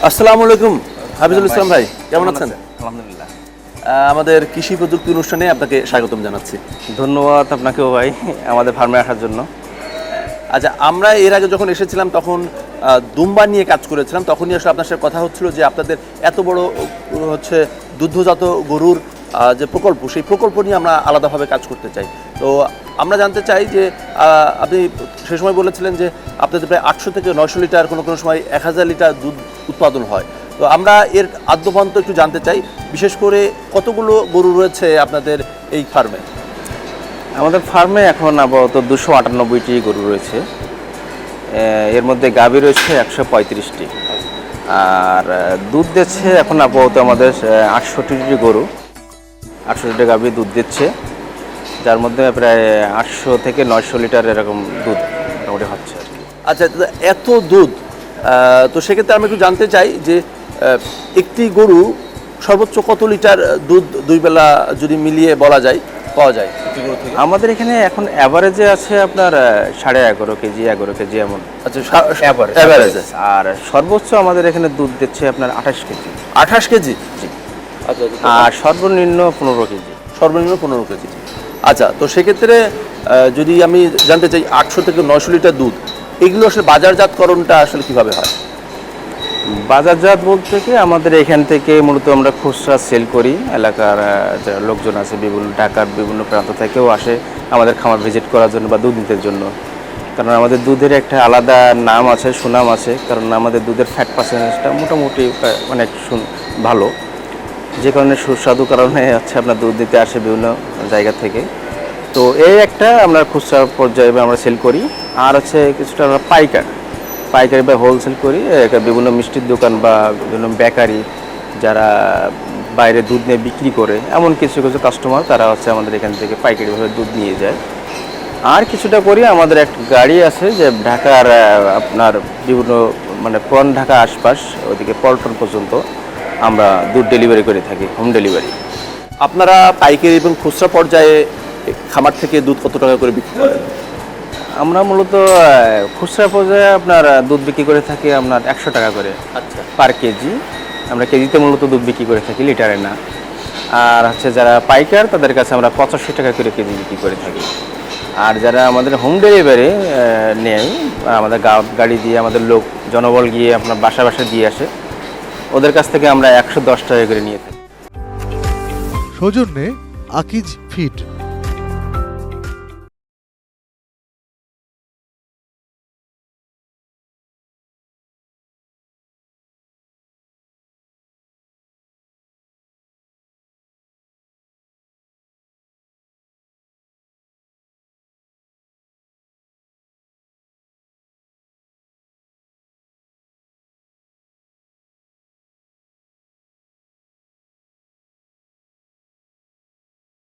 আসসালামু আলাইকুম হাফিজুল ইসলাম ভাই, কেমন আছেন? আলহামদুলিল্লাহ। আমাদের কৃষি প্রযুক্তি অনুষ্ঠানে আপনাকে স্বাগতম জানাচ্ছি। ধন্যবাদ আপনাকেও ভাই আমাদের ফার্মে আসার জন্য। আচ্ছা, আমরা এর আগে যখন এসেছিলাম তখন দুম্বা নিয়ে কাজ করেছিলাম, তখনই আসলে আপনার সাথে কথা হচ্ছিল যে আপনাদের এত বড় হচ্ছে দুগ্ধজাত গরুর যে প্রকল্প, সেই প্রকল্প নিয়ে আমরা আলাদাভাবে কাজ করতে চাই। তো আমরা জানতে চাই যে আপনি সে সময় বলেছিলেন যে আপনাদের প্রায় 800 থেকে 900 লিটার, কোনো কোনো সময় 1000 লিটার দুধ উৎপাদন হয়। তো আমরা এর আদ্যপান্ত একটু জানতে চাই, বিশেষ করে কতগুলো গরু রয়েছে আপনাদের এই ফার্মে? আমাদের ফার্মে এখন আপাতত 298টি গরু রয়েছে। এর মধ্যে গাভী রয়েছে 135টি, আর দুধ দিচ্ছে এখন আপাতত আমাদের 68টি গরু, 68টি গাভী দুধ দিচ্ছে, যার মধ্যে প্রায় 800 থেকে 900 লিটার এরকম দুধ মোটামুটি হচ্ছে আর কি। আচ্ছা, তো এত দুধ, তো সেক্ষেত্রে আমি একটু জানতে চাই যে একটি গরু সর্বোচ্চ কত লিটার দুধ দুই বেলা যদি মিলিয়ে বলা যায় পাওয়া যায় একটি গরু থেকে? আমাদের এখানে এখন অ্যাভারেজে আছে আপনার 11.5 কেজি 11 কেজি এমন। আচ্ছা, অ্যাভারেজে। আর সর্বোচ্চ আমাদের এখানে দুধ দিচ্ছে আপনার 28 কেজি। 28 কেজি? জি। আচ্ছা, আর সর্বনিম্ন 15 কেজি। সর্বনিম্ন 15 কেজি। আচ্ছা, তো সেক্ষেত্রে যদি আমি জানতে চাই 800 থেকে 900 লিটার দুধ, এগুলো আসলে বাজারজাতকরণটা আসলে কিভাবে হয়? বাজারজাত বলতে কি আমাদের এখান থেকে মূলত আমরা খুচরা সেল করি। এলাকার যারা লোকজন আছে বিভিন্ন ঢাকার বিভিন্ন প্রান্ত থেকেও আসে আমাদের খামার ভিজিট করার জন্য বা দুধ নিতে জন্য। কারণ আমাদের দুধের একটা আলাদা নাম আছে, সুনাম আছে, কারণ আমাদের দুধের ফ্যাট পার্সেন্টেজটা মোটামুটি অনেক ভালো, যে কারণে সুস্বাদু কারণে হচ্ছে আপনার দুধ দিতে আসে বিভিন্ন জায়গা থেকে। তো এই একটা আমরা খুচরা পর্যায়ে আমরা সেল করি। আর হচ্ছে কিছুটা আমরা পাইকারি বা হোলসেল করি। বিভিন্ন মিষ্টির দোকান বা বিভিন্ন বেকারি যারা বাইরে দুধ নিয়ে বিক্রি করে, এমন কিছু কিছু কাস্টমার তারা হচ্ছে আমাদের এখান থেকে পাইকারিভাবে দুধ নিয়ে যায়। আর কিছুটা করি আমাদের একটা গাড়ি আছে যে ঢাকার আপনার বিভিন্ন মানে পুরান ঢাকা আশপাশ ওদিকে পল্টন পর্যন্ত আমরা দুধ ডেলিভারি করে থাকি, হোম ডেলিভারি। আপনারা পাইকারি এবং খুচরা পর্যায়ে খামার থেকে দুধ কত টাকা করে বিক্রি করেন? আমরা মূলত খুচরা পর্যায়ে আপনার দুধ বিক্রি করে থাকি আপনার 100 টাকা করে আচ্ছা, পার কেজি। আমরা কেজিতে মূলত দুধ বিক্রি করে থাকি, লিটারে না। আর হচ্ছে যারা পাইকার তাদের কাছে আমরা 85 টাকা করে কেজি বিক্রি করে থাকি। আর যারা আমাদের হোম ডেলিভারি নেয়, আমাদের গাড়ি দিয়ে আমাদের লোক জনবল গিয়ে আপনার বাসা দিয়ে আসে, ওদের কাছ থেকে আমরা 110 টাকা করে নিয়ে থাকি। সৌজন্যে আকিজ ফিড।